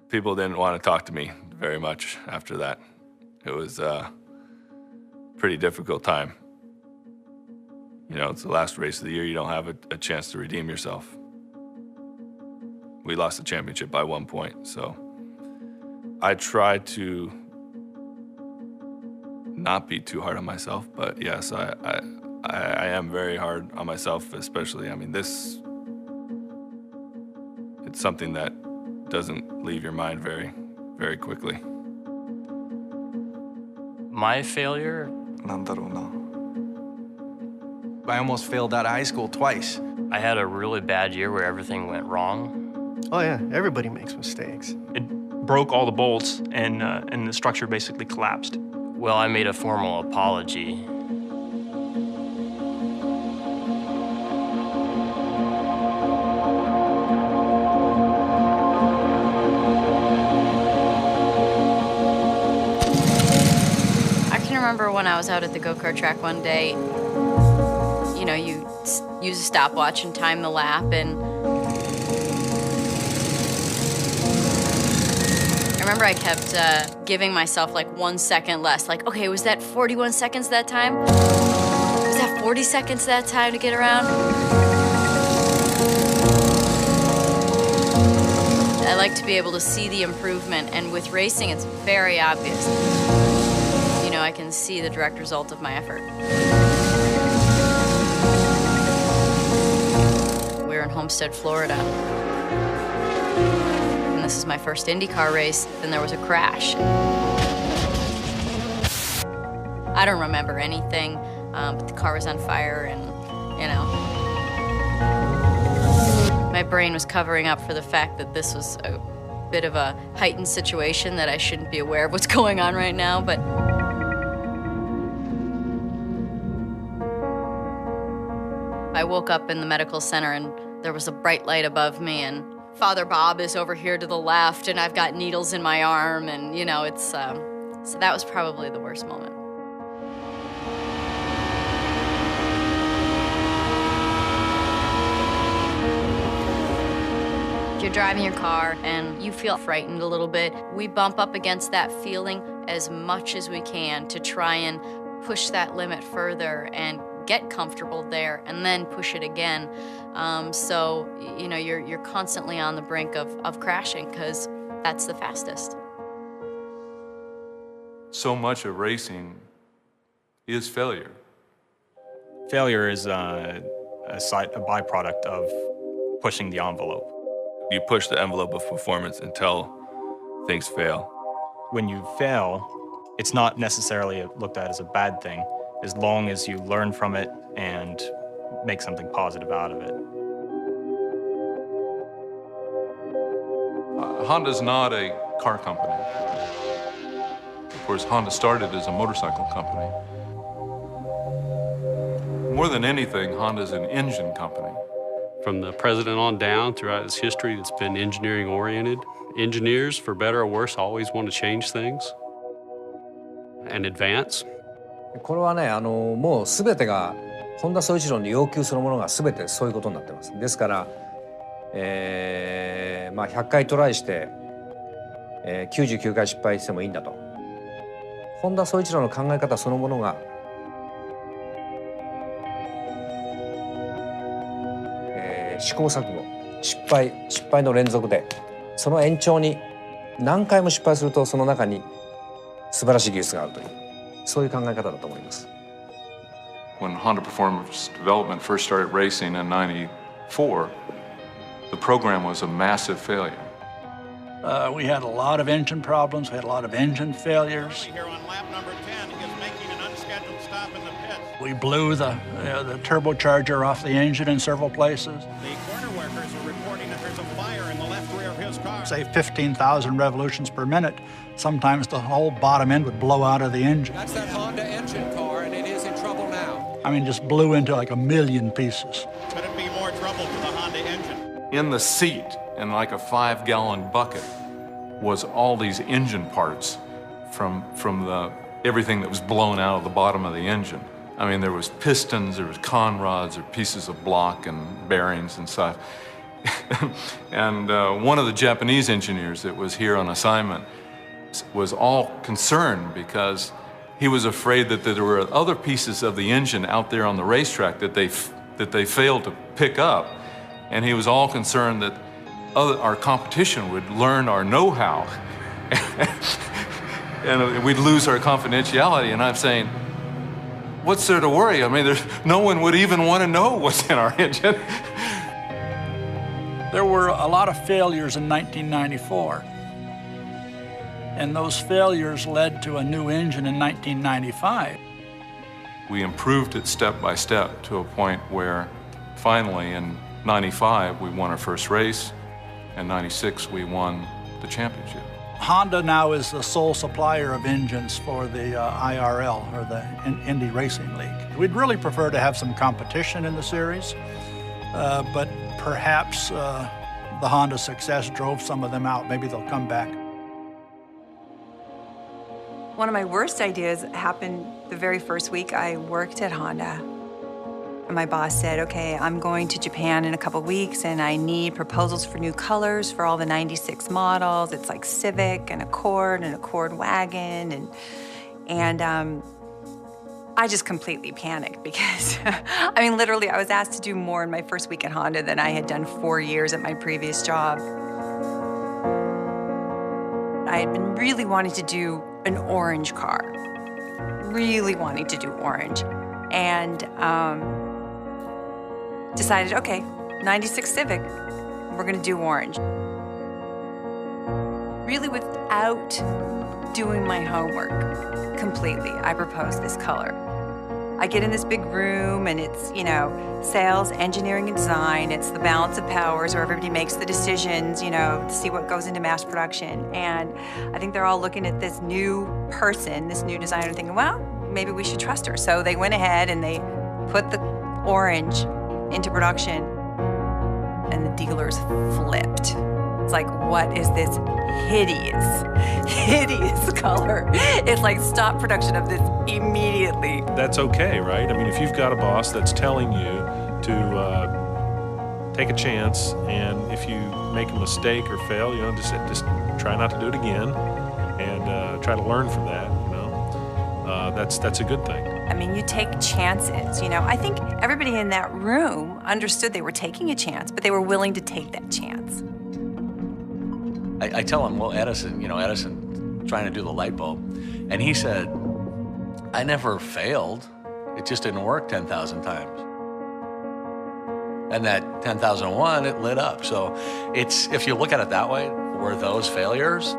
People didn't want to talk to me very much after that. It was a pretty difficult time. You know, it's the last race of the year. You don't have a chance to redeem yourself. We lost the championship by 1 point, so I tried to not be too hard on myself, but yes, I am very hard on myself, especially, I mean, it's something that doesn't leave your mind very, very quickly. My failure? I almost failed out of high school twice. I had a really bad year where everything went wrong. Oh yeah, everybody makes mistakes. It broke all the bolts and the structure basically collapsed. Well, I made a formal apology. I can remember when I was out at the go-kart track one day, you know, you use a stopwatch and time the lap, and I remember I kept giving myself like 1 second less. Like, okay, was that 41 seconds that time? Was that 40 seconds that time to get around? I like to be able to see the improvement, and with racing, it's very obvious. You know, I can see the direct result of my effort. We're in Homestead, Florida. This is my first IndyCar race, then there was a crash. I don't remember anything, but the car was on fire, and, you know. My brain was covering up for the fact that this was a bit of a heightened situation, that I shouldn't be aware of what's going on right now, but I woke up in the medical center, and there was a bright light above me, and Father Bob is over here to the left, and I've got needles in my arm, and, you know, it's, so that was probably the worst moment. You're driving your car, and you feel frightened a little bit. We bump up against that feeling as much as we can to try and push that limit further and get comfortable there, and then push it again. So, you know, you're constantly on the brink of crashing, because that's the fastest. So much of racing is failure. Failure is a byproduct of pushing the envelope. You push the envelope of performance until things fail. When you fail, it's not necessarily looked at as a bad thing, as long as you learn from it and make something positive out of it. Honda's not a car company. Of course, Honda started as a motorcycle company. More than anything, Honda's an engine company. From the president on down, throughout its history, it's been engineering-oriented. Engineers, for better or worse, always want to change things and advance. これはね、もう全てが本田宗一郎の要求するものが全てそういうことになってます。ですから、まあ100回トライして、99回失敗してもいいんだと。本田宗一郎の考え方そのものが、試行錯誤、失敗の連続で、その延長に何回も失敗するとその中に素晴らしい技術があるという。そういう考え方だと思います。When Honda Performance Development first started racing in '94, the program was a massive failure. We had a lot of engine problems. We had a lot of engine failures. Here on lap number 10 is making an unscheduled stop in the pits. We blew the turbocharger off the engine in several places. The corner workers are reporting that there's a fire in the left rear of his car. Say 15,000 revolutions per minute. Sometimes the whole bottom end would blow out of the engine. That's that Honda engine car, and it is in trouble now. I mean, just blew into like a million pieces. Could it be more trouble for the Honda engine? In the seat, in like a 5-gallon bucket, was all these engine parts from everything that was blown out of the bottom of the engine. I mean, there was pistons, there was conrods, or pieces of block and bearings and stuff. And one of the Japanese engineers that was here on assignment was all concerned because he was afraid that there were other pieces of the engine out there on the racetrack that they failed to pick up. And he was all concerned that our competition would learn our know-how and we'd lose our confidentiality. And I'm saying, what's there to worry? I mean, no one would even want to know what's in our engine. There were a lot of failures in 1994. And those failures led to a new engine in 1995. We improved it step by step to a point where finally in 95 we won our first race, and 96 we won the championship. Honda now is the sole supplier of engines for the IRL, or the Indy Racing League. We'd really prefer to have some competition in the series, but perhaps the Honda success drove some of them out. Maybe they'll come back. One of my worst ideas happened the very first week I worked at Honda. And my boss said, okay, I'm going to Japan in a couple weeks and I need proposals for new colors for all the 96 models. It's like Civic and Accord wagon. And I just completely panicked because, I mean, literally I was asked to do more in my first week at Honda than I had done 4 years at my previous job. I had been really wanting to do an orange car, really wanting to do orange. And decided, okay, 96 Civic, we're gonna do orange. Really without doing my homework completely, I proposed this color. I get in this big room and it's, you know, sales, engineering, and design. It's the balance of powers where everybody makes the decisions, you know, to see what goes into mass production. And I think they're all looking at this new person, this new designer, thinking, well, maybe we should trust her. So they went ahead and they put the orange into production and the dealers flipped. It's like, what is this hideous color? It's like, stop production of this immediately. That's okay, right? I mean, if you've got a boss that's telling you to take a chance, and if you make a mistake or fail, you know, just try not to do it again, and try to learn from that. You know, that's a good thing. I mean, you take chances. You know, I think everybody in that room understood they were taking a chance, but they were willing to take that chance. I tell him, well, Edison trying to do the light bulb, and he said, I never failed. It just didn't work 10,000 times. And that 10,001, it lit up. So it's, if you look at it that way, were those failures?